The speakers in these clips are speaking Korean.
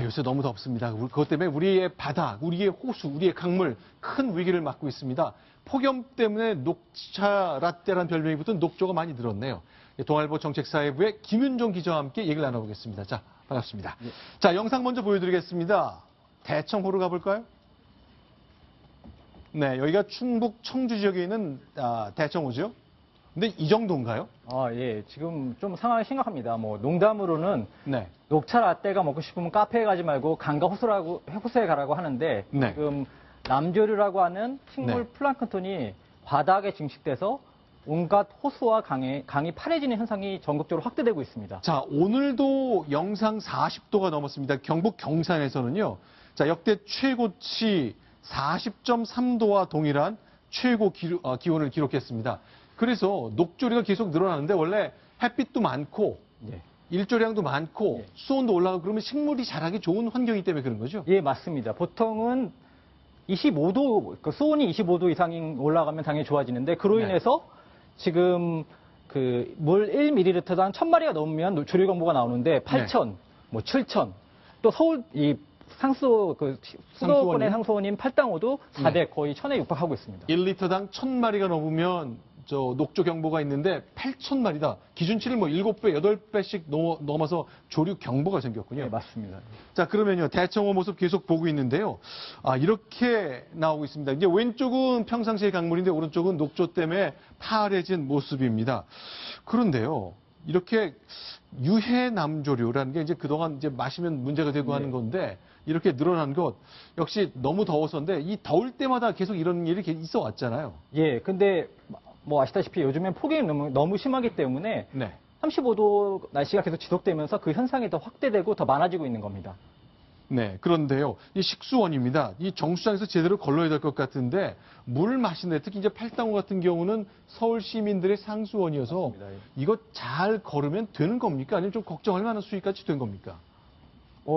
요새 너무 덥습니다. 그것 때문에 우리의 바다, 우리의 호수, 우리의 강물 큰 위기를 맞고 있습니다. 폭염 때문에 녹차 라떼라는 별명이 붙은 녹조가 많이 늘었네요. 동아일보 정책사회부의 김윤종 기자와 함께 얘기를 나눠보겠습니다. 자, 반갑습니다. 네. 자, 영상 먼저 보여드리겠습니다. 대청호로 가볼까요? 네, 여기가 충북 청주 지역에 있는 대청호죠. 근데 이 정도인가요? 예. 지금 좀 상황이 심각합니다. 농담으로는 네. 녹차 라떼가 먹고 싶으면 카페에 가지 말고 강과 호수에 가라고 하는데 네. 지금 남조류라고 하는 식물 네. 플랑크톤이 바닥에 증식돼서 온갖 호수와 강이 파래지는 현상이 전국적으로 확대되고 있습니다. 자, 오늘도 영상 40도가 넘었습니다. 경북 경산에서는요. 자, 역대 최고치 40.3도와 동일한 최고 기온을 기록했습니다. 그래서 녹조류가 계속 늘어나는데 원래 햇빛도 많고 예. 일조량도 많고 예. 수온도 올라가고 그러면 식물이 자라기 좋은 환경이기 때문에 그런 거죠? 예, 맞습니다. 보통은 25도, 수온이 25도 이상이 올라가면 당연히 좋아지는데 그로 네. 인해서 지금 물 1ml당 1000마리가 넘으면 조류 경보가 나오는데 8,000, 7,000, 또 서울 수도권의 상수원인 팔당호도 400 거의 1000에 육박하고 있습니다. 1리터당 1000마리가 넘으면 녹조 경보가 있는데 8,000마리다. 기준치를 7배, 8배씩 넘어서 조류 경보가 생겼군요. 네, 맞습니다. 자, 그러면요. 대청호 모습 계속 보고 있는데요. 이렇게 나오고 있습니다. 이제 왼쪽은 평상시의 강물인데 오른쪽은 녹조 때문에 파래진 모습입니다. 그런데요. 이렇게 유해 남조류라는 게 이제 그동안 이제 마시면 문제가 되고 하는 건데 이렇게 늘어난 것 역시 너무 더워서인데 이 더울 때마다 계속 이런 일이 있어 왔잖아요. 예, 근데 아시다시피 요즘엔 폭염이 너무 심하기 때문에 네. 35도 날씨가 계속 지속되면서 그 현상이 더 확대되고 더 많아지고 있는 겁니다. 네, 그런데요. 이 식수원입니다. 이 정수장에서 제대로 걸러야 될 것 같은데 물 마시는데 특히 이제 팔당호 같은 경우는 서울 시민들의 상수원이어서 맞습니다. 이거 잘 걸으면 되는 겁니까? 아니면 좀 걱정할 만한 수위까지 된 겁니까?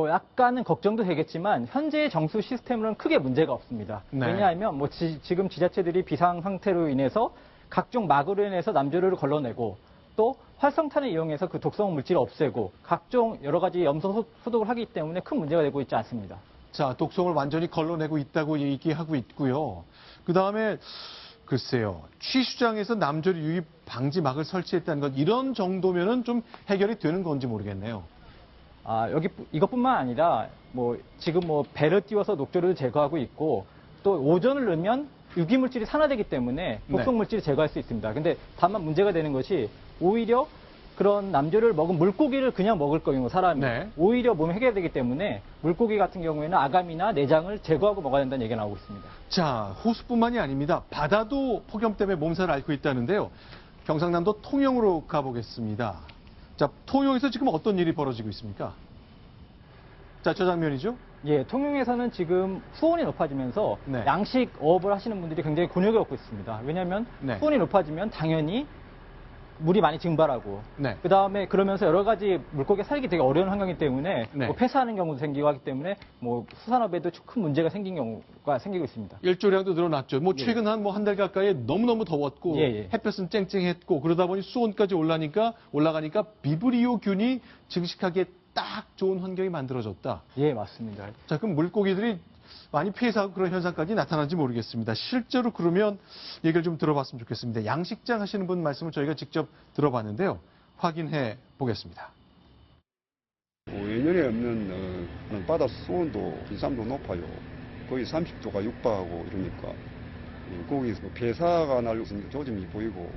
약간은 걱정도 되겠지만 현재의 정수 시스템으로는 크게 문제가 없습니다. 네. 왜냐하면 지금 지자체들이 비상 상태로 인해서 각종 막으로 인해서 남조류를 걸러내고 또 활성탄을 이용해서 그 독성 물질을 없애고 각종 여러 가지 염소 소독을 하기 때문에 큰 문제가 되고 있지 않습니다. 자, 독성을 완전히 걸러내고 있다고 얘기하고 있고요. 그 다음에 글쎄요. 취수장에서 남조류 유입 방지막을 설치했다는 것 이런 정도면은 좀 해결이 되는 건지 모르겠네요. 이것뿐만 아니라 지금 배를 띄워서 녹조류를 제거하고 있고 또 오존을 넣으면 유기물질이 산화되기 때문에 독성 물질을 제거할 수 있습니다. 근데 다만 문제가 되는 것이 오히려 그런 남조류를 먹은 물고기를 그냥 먹을 경우 사람이 오히려 몸에 해결되기 때문에 물고기 같은 경우에는 아감이나 내장을 제거하고 먹어야 된다는 얘기가 나오고 있습니다. 자, 호수뿐만이 아닙니다. 바다도 폭염 때문에 몸살을 앓고 있다는데요. 경상남도 통영으로 가보겠습니다. 자, 통영에서 지금 어떤 일이 벌어지고 있습니까? 자, 저 장면이죠? 예, 통영에서는 지금 수온이 높아지면서 양식 어업을 하시는 분들이 굉장히 곤욕을 겪고 있습니다. 왜냐하면 수온이 높아지면 당연히 물이 많이 증발하고 그 다음에 그러면서 여러 가지 물고기가 살기 되게 어려운 환경이기 때문에 폐사하는 경우도 생기고 하기 때문에 수산업에도 큰 문제가 생긴 경우가 생기고 있습니다. 일조량도 늘어났죠. 최근 한 달 가까이 너무너무 더웠고 햇볕은 쨍쨍했고 그러다 보니 수온까지 올라가니까 비브리오균이 증식하기에 딱 좋은 환경이 만들어졌다. 예, 맞습니다. 자, 그럼 물고기들이 많이 피해서 그런 현상까지 나타나는지 모르겠습니다. 실제로 그러면 얘기를 좀 들어봤으면 좋겠습니다. 양식장 하시는 분 말씀을 저희가 직접 들어봤는데요. 확인해 보겠습니다. 예년에 없는 바다 수온도 기상도 높아요. 거의 30도가 육박하고 이러니까 거기 폐사가 날 조짐이 보이고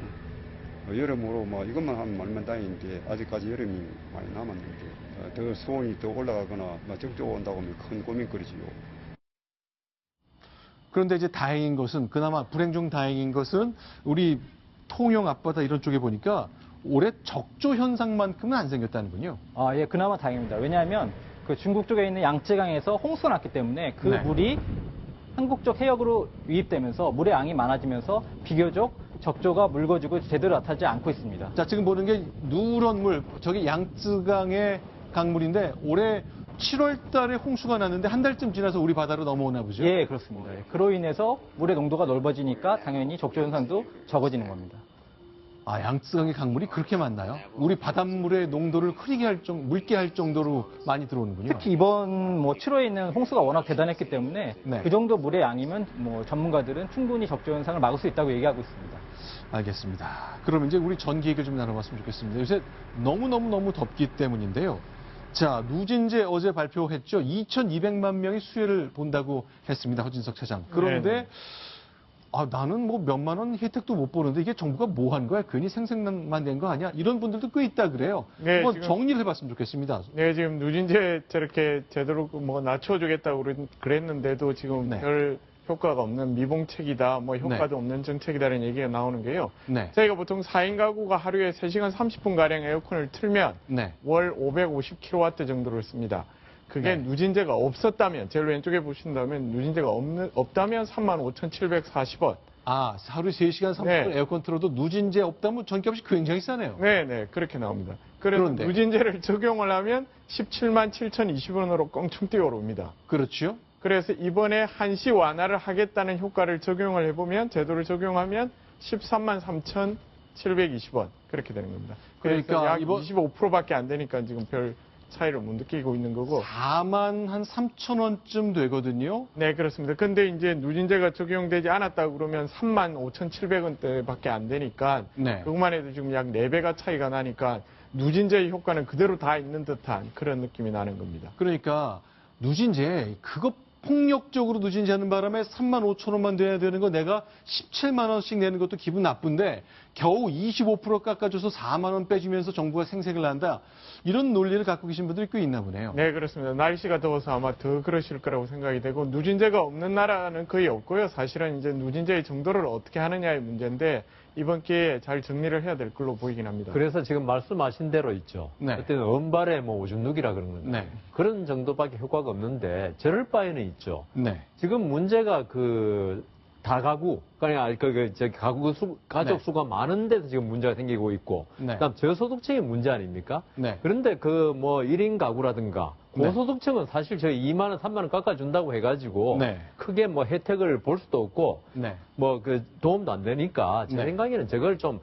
여러모로 이것만 하면 말만 다행인데 아직까지 여름이 많이 남았는데 더 수온이 더 올라가거나 적조 온다고 하면 큰 고민거리지요. 그런데 이제 다행인 것은 그나마 불행 중 다행인 것은 우리 통영 앞바다 이런 쪽에 보니까 올해 적조 현상만큼은 안 생겼다는군요. 예, 그나마 다행입니다. 왜냐하면 중국 쪽에 있는 양쯔강에서 홍수가 났기 때문에 그 물이 한국 쪽 해역으로 유입되면서 물의 양이 많아지면서 비교적 적조가 묽어지고 제대로 나타나지 않고 있습니다. 자, 지금 보는 게 누런 물, 저기 양쯔강의 강물인데 올해 7월 달에 홍수가 났는데 한 달쯤 지나서 우리 바다로 넘어오나 보죠? 예, 그렇습니다. 그로 인해서 물의 농도가 넓어지니까 당연히 적조 현상도 적어지는 겁니다. 아, 양쯔강의 강물이 그렇게 많나요? 우리 바닷물의 농도를 흐리게 할 묽게 할 정도로 많이 들어오는군요. 특히 이번 7호에 있는 홍수가 워낙 대단했기 때문에 네. 그 정도 물의 양이면 전문가들은 충분히 적조 현상을 막을 수 있다고 얘기하고 있습니다. 알겠습니다. 그럼 이제 우리 전기 얘기를 좀 나눠봤으면 좋겠습니다. 요새 너무 덥기 때문인데요. 자, 누진제 어제 발표했죠. 2,200만 명이 수혜를 본다고 했습니다. 허진석 차장. 그런데 네네. 나는 몇만 원 혜택도 못 보는데 이게 정부가 뭐 한 거야? 괜히 생색만 낸 거 아니야? 이런 분들도 꽤 있다 그래요. 네, 한번 지금- 정리를 해봤으면 좋겠습니다. 네, 지금 누진제 저렇게 제대로 낮춰주겠다고 그랬는데도 지금 네. 별 효과가 없는 미봉책이다, 효과도 없는 정책이다라는 얘기가 나오는 게요. 네. 저희가 보통 4인 가구가 하루에 3시간 30분가량 에어컨을 틀면 네. 월 550kW 정도를 씁니다. 그게 네. 누진제가 없었다면, 제일 왼쪽에 보신다면 누진제가 없다면 35,740원. 아, 하루 3시간 30분 네. 에어컨 틀어도 누진제 없다면 전기값이 굉장히 싸네요. 네, 그렇게 나옵니다. 그래서 그런데. 누진제를 적용을 하면 17만 7,020원으로 껑충 뛰어오릅니다. 그렇죠? 그래서 이번에 한시 완화를 하겠다는 효과를 적용을 해보면, 제도를 적용하면 13만 3,720원. 그렇게 되는 겁니다. 그래서 그러니까 약 이번- 25%밖에 안 되니까 지금 별 차이를 못 느끼고 있는 거고. 4만 한 3천 원쯤 되거든요. 네, 그렇습니다. 근데 이제 누진제가 적용되지 않았다고 그러면 3만 5,700원대밖에 안 되니까, 네. 그것만 해도 지금 약 4배가 차이가 나니까 누진제의 효과는 그대로 다 있는 듯한 그런 느낌이 나는 겁니다. 그러니까 누진제 그거 폭력적으로 누진제 하는 바람에 3만 5천 원만 돼야 되는 거 내가 17만 원씩 내는 것도 기분 나쁜데 겨우 25% 깎아줘서 4만 원 빼주면서 정부가 생색을 난다. 이런 논리를 갖고 계신 분들이 꽤 있나 보네요. 네, 그렇습니다. 날씨가 더워서 아마 더 그러실 거라고 생각이 되고, 누진제가 없는 나라는 거의 없고요. 사실은 이제 누진제의 정도를 어떻게 하느냐의 문제인데, 이번 기회에 잘 정리를 해야 될 걸로 보이긴 합니다. 그래서 지금 말씀하신 대로 있죠. 네. 그때는 은발에 오줌 누기라 그런 건데 네. 그런 정도밖에 효과가 없는데 저럴 바에는 있죠. 네. 지금 문제가 다가구, 그러니까 가족 네. 수가 많은 데서 지금 문제가 생기고 있고, 네. 그다음 저소득층의 문제 아닙니까? 네. 그런데 1인 가구라든가 네. 고소득층은 사실 저희 2만 원, 3만 원 깎아준다고 해가지고 네. 크게 혜택을 볼 수도 없고 네. 도움도 안 되니까 제 네. 생각에는 저걸 좀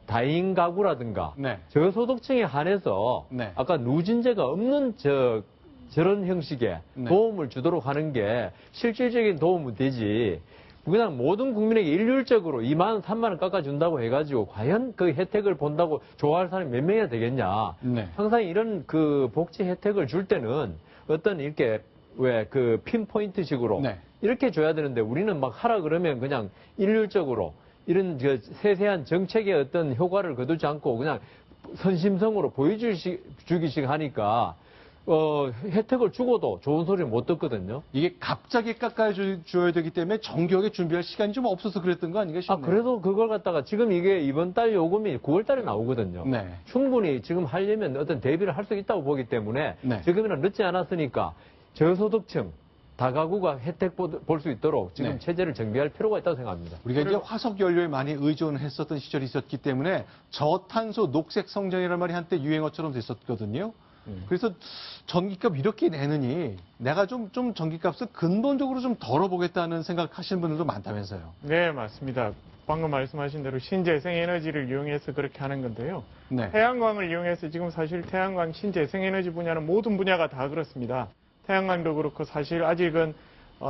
다인 가구라든가 네. 저소득층에 한해서 네. 아까 누진제가 없는 저런 형식의 네. 도움을 주도록 하는 게 실질적인 도움은 되지. 그냥 모든 국민에게 일률적으로 2만 원, 3만 원 깎아준다고 해가지고 과연 그 혜택을 본다고 좋아할 사람이 몇 명이나 되겠냐. 네. 항상 이런 복지 혜택을 줄 때는 어떤 이렇게 핀포인트식으로 네. 이렇게 줘야 되는데 우리는 막 하라 그러면 그냥 일률적으로 이런 세세한 정책의 어떤 효과를 거두지 않고 그냥 선심성으로 보여주기식 하니까 혜택을 주고도 좋은 소리를 못 듣거든요. 이게 갑자기 깎아줘야 되기 때문에 정교하게 준비할 시간이 좀 없어서 그랬던 거 아닌가 싶네요. 그래도 그걸 갖다가 지금 이게 이번 달 요금이 9월 달에 나오거든요. 네. 충분히 지금 하려면 어떤 대비를 할 수 있다고 보기 때문에 네. 지금이는 늦지 않았으니까 저소득층 다가구가 혜택 볼 수 있도록 지금 네. 체제를 정비할 필요가 있다고 생각합니다. 우리가 이제 화석 연료에 많이 의존했었던 시절이 있었기 때문에 저탄소 녹색 성장이라는 말이 한때 유행어처럼 됐었거든요. 그래서 전기값 이렇게 내느니 내가 좀 전기값을 근본적으로 좀 덜어보겠다는 생각하시는 분들도 많다면서요. 네, 맞습니다. 방금 말씀하신 대로 신재생에너지를 이용해서 그렇게 하는 건데요. 네. 태양광을 이용해서 지금 사실 태양광 신재생에너지 분야는 모든 분야가 다 그렇습니다. 태양광도 그렇고 사실 아직은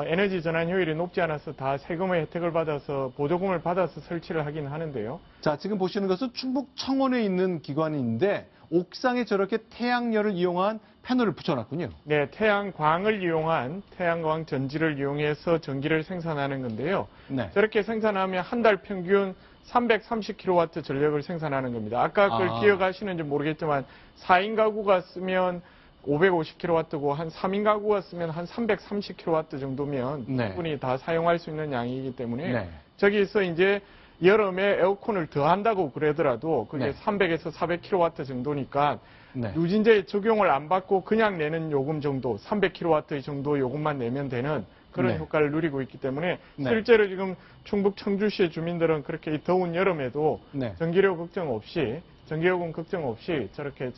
에너지 전환 효율이 높지 않아서 다 세금의 혜택을 받아서 보조금을 받아서 설치를 하긴 하는데요. 자, 지금 보시는 것은 충북 청원에 있는 기관인데 옥상에 저렇게 태양열을 이용한 패널을 붙여놨군요. 네, 태양광을 이용한 태양광 전지를 이용해서 전기를 생산하는 건데요. 네. 저렇게 생산하면 한 달 평균 330kW 전력을 생산하는 겁니다. 아까 그걸 기억하시는지 모르겠지만 4인 가구가 쓰면 550kW고 한 3인 가구가 쓰면 한 330kW 정도면 네. 충분히 다 사용할 수 있는 양이기 때문에 네. 저기서 이제 여름에 에어컨을 더 한다고 그러더라도 그게 네. 300에서 400kW 정도니까 네. 누진제 적용을 안 받고 그냥 내는 요금 정도 300kW 정도 요금만 내면 되는 그런 네. 효과를 누리고 있기 때문에 네. 실제로 지금 충북 청주시의 주민들은 그렇게 이 더운 여름에도 네. 전기료 걱정 없이 전기요금 걱정 없이 저렇게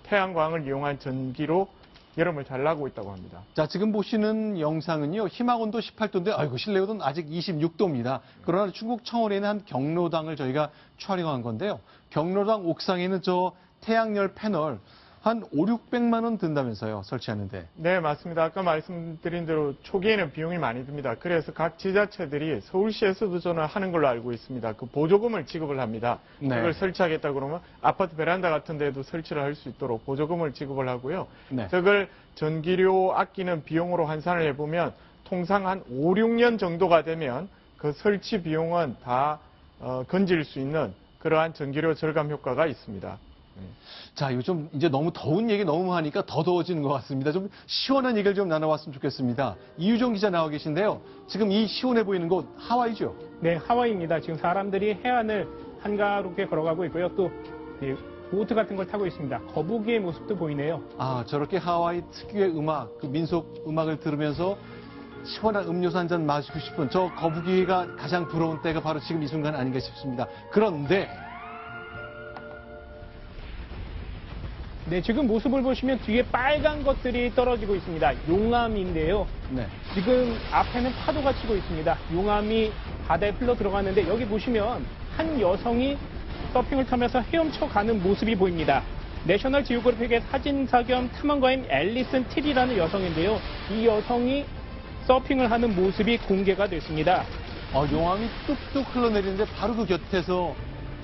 태양광을 이용한 전기로 여름을 잘 나고 있다고 합니다. 자, 지금 보시는 영상은요, 희망온도 18도인데, 아이고, 실내 온도는 아직 26도입니다. 그러나 중국 청원에 있는 한 경로당을 저희가 촬영한 건데요. 경로당 옥상에는 저 태양열 패널 한 500~600만 원 든다면서요, 설치하는데. 네, 맞습니다. 아까 말씀드린 대로 초기에는 비용이 많이 듭니다. 그래서 각 지자체들이 서울시에서도 저는 하는 걸로 알고 있습니다. 그 보조금을 지급을 합니다. 네. 그걸 설치하겠다 그러면 아파트 베란다 같은 데도 설치를 할 수 있도록 보조금을 지급을 하고요. 네. 그걸 전기료 아끼는 비용으로 환산을 해보면 통상 한 5~6년 정도가 되면 그 설치 비용은 다 건질 수 있는 그러한 전기료 절감 효과가 있습니다. 자, 요즘 이제 너무 더운 얘기 너무 하니까 더 더워지는 것 같습니다. 좀 시원한 얘기를 좀 나눠봤으면 좋겠습니다. 이유정 기자 나와 계신데요. 지금 이 시원해 보이는 곳 하와이죠? 네, 하와이입니다. 지금 사람들이 해안을 한가롭게 걸어가고 있고요. 또 보트 같은 걸 타고 있습니다. 거북이의 모습도 보이네요. 아, 저렇게 하와이 특유의 음악, 그 민속 음악을 들으면서 시원한 음료수 한 잔 마시고 싶은 저 거북이가 가장 부러운 때가 바로 지금 이 순간 아닌가 싶습니다. 그런데 네, 지금 모습을 보시면 뒤에 빨간 것들이 떨어지고 있습니다. 용암인데요. 네. 지금 앞에는 파도가 치고 있습니다. 용암이 바다에 흘러 들어가는데 여기 보시면 한 여성이 서핑을 타면서 헤엄쳐 가는 모습이 보입니다. 내셔널 지오그래픽의 사진사 겸 탐험가인 앨리슨 틸이라는 여성인데요. 이 여성이 서핑을 하는 모습이 공개가 됐습니다. 용암이 뚝뚝 흘러내리는데 바로 그 곁에서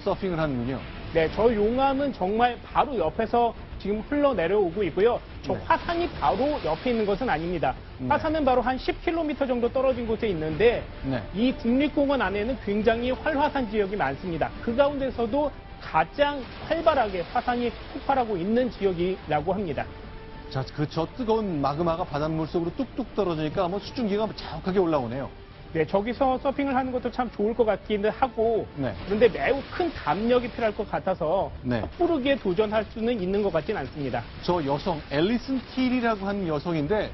서핑을 하는군요. 네, 저 용암은 정말 바로 옆에서 지금 흘러내려오고 있고요. 저 네. 화산이 바로 옆에 있는 것은 아닙니다. 네. 화산은 바로 한 10km 정도 떨어진 곳에 있는데 네. 이 국립공원 안에는 굉장히 활화산 지역이 많습니다. 그 가운데서도 가장 활발하게 화산이 폭발하고 있는 지역이라고 합니다. 자, 저 뜨거운 마그마가 바닷물 속으로 뚝뚝 떨어지니까 뭐 수증기가 자욱하게 올라오네요. 네, 저기서 서핑을 하는 것도 참 좋을 것 같기는 하고 네. 그런데 매우 큰 담력이 필요할 것 같아서 네. 섣부르게 도전할 수는 있는 것 같진 않습니다. 저 여성, 앨리슨 틸이라고 하는 여성인데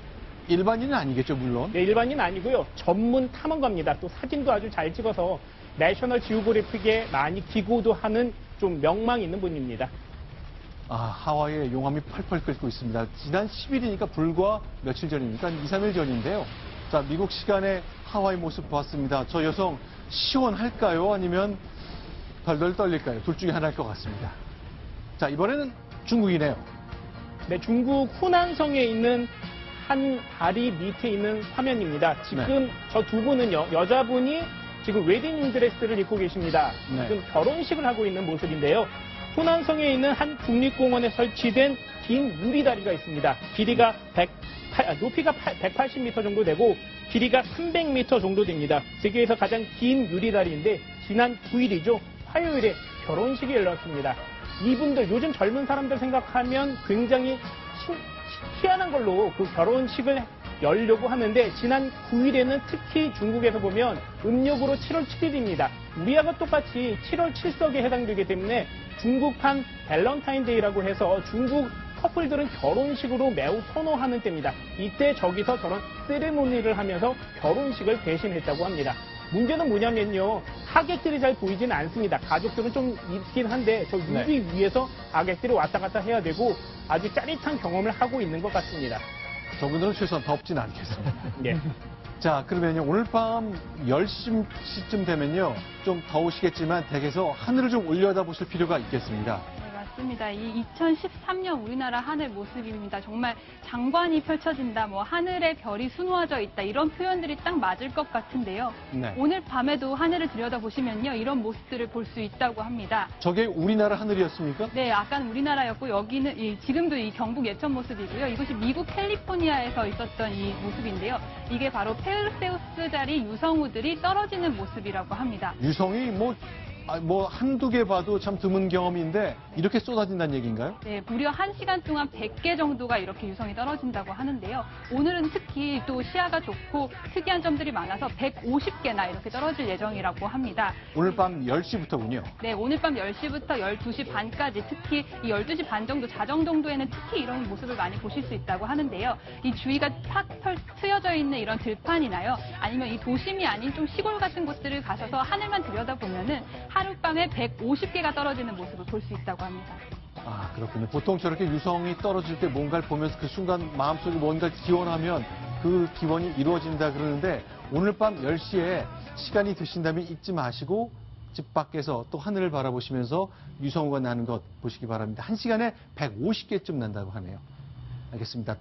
일반인은 아니겠죠, 물론. 네, 일반인 아니고요. 전문 탐험가입니다. 또 사진도 아주 잘 찍어서 내셔널 지오그래픽에 많이 기고도 하는 좀 명망 있는 분입니다. 하와이에 용암이 펄펄 끓고 있습니다. 지난 10일이니까 불과 며칠 전입니까? 2~3일 전인데요. 자, 미국 시간에 하와이 모습 봤습니다. 저 여성 시원할까요? 아니면 덜덜 떨릴까요? 둘 중에 하나일 것 같습니다. 자, 이번에는 중국이네요. 네, 중국 후난성에 있는 한 다리 밑에 있는 화면입니다. 지금 저 두 분은요, 여자분이 지금 웨딩 드레스를 입고 계십니다. 네. 지금 결혼식을 하고 있는 모습인데요. 후난성에 있는 한 국립공원에 설치된 긴 유리다리가 있습니다. 높이가 180m 정도 되고 길이가 300m 정도 됩니다. 세계에서 가장 긴 유리다리인데 지난 9일이죠. 화요일에 결혼식이 열렸습니다. 이분들 요즘 젊은 사람들 생각하면 굉장히 희한한 걸로 그 결혼식을 열려고 하는데 지난 9일에는 특히 중국에서 보면 음력으로 7월 7일입니다. 우리하고 똑같이 7월 7석에 해당되기 때문에 중국판 밸런타인데이라고 해서 중국 커플들은 결혼식으로 매우 선호하는 때입니다. 이때 저기서 저런 세레모니를 하면서 결혼식을 대신했다고 합니다. 문제는 뭐냐면요. 하객들이 잘 보이지는 않습니다. 가족들은 좀 있긴 한데 저 유리 위에서 하객들이 왔다 갔다 해야 되고 아주 짜릿한 경험을 하고 있는 것 같습니다. 저분들은 최소한 덥진 않겠습니다. 네. 자, 그러면요. 오늘 밤 10시쯤 되면요. 좀 더우시겠지만 댁에서 하늘을 좀 올려다보실 필요가 있겠습니다. 맞습니다. 이 2013년 우리나라 하늘 모습입니다. 정말 장관이 펼쳐진다, 하늘에 별이 수놓아져 있다 이런 표현들이 딱 맞을 것 같은데요. 네. 오늘 밤에도 하늘을 들여다보시면요. 이런 모습들을 볼 수 있다고 합니다. 저게 우리나라 하늘이었습니까? 네, 아까 우리나라였고 여기는 지금도 이 경북 예천 모습이고요. 이곳이 미국 캘리포니아에서 있었던 이 모습인데요. 이게 바로 페르세우스 자리 유성우들이 떨어지는 모습이라고 합니다. 유성이 한두 개 봐도 참 드문 경험인데 이렇게 쏟아진다는 얘기인가요? 네, 무려 1시간 동안 100개 정도가 이렇게 유성이 떨어진다고 하는데요. 오늘은 특히 또 시야가 좋고 특이한 점들이 많아서 150개나 이렇게 떨어질 예정이라고 합니다. 오늘 밤 10시부터군요. 네, 오늘 밤 10시부터 12시 반까지 특히 이 12시 반 정도 자정 정도에는 특히 이런 모습을 많이 보실 수 있다고 하는데요. 이 주위가 탁 트여져 있는 이런 들판이나요. 아니면 이 도심이 아닌 좀 시골 같은 곳들을 가셔서 하늘만 들여다보면은 하룻밤에 150개가 떨어지는 모습을 볼 수 있다고 합니다. 아, 그렇군요. 보통 저렇게 유성이 떨어질 때 뭔가를 보면서 그 순간 마음속에 뭔가를 기원하면 그 기원이 이루어진다 그러는데 오늘 밤 10시에 시간이 되신다면 잊지 마시고 집 밖에서 또 하늘을 바라보시면서 유성우가 나는 것 보시기 바랍니다. 1시간에 150개쯤 난다고 하네요. 알겠습니다.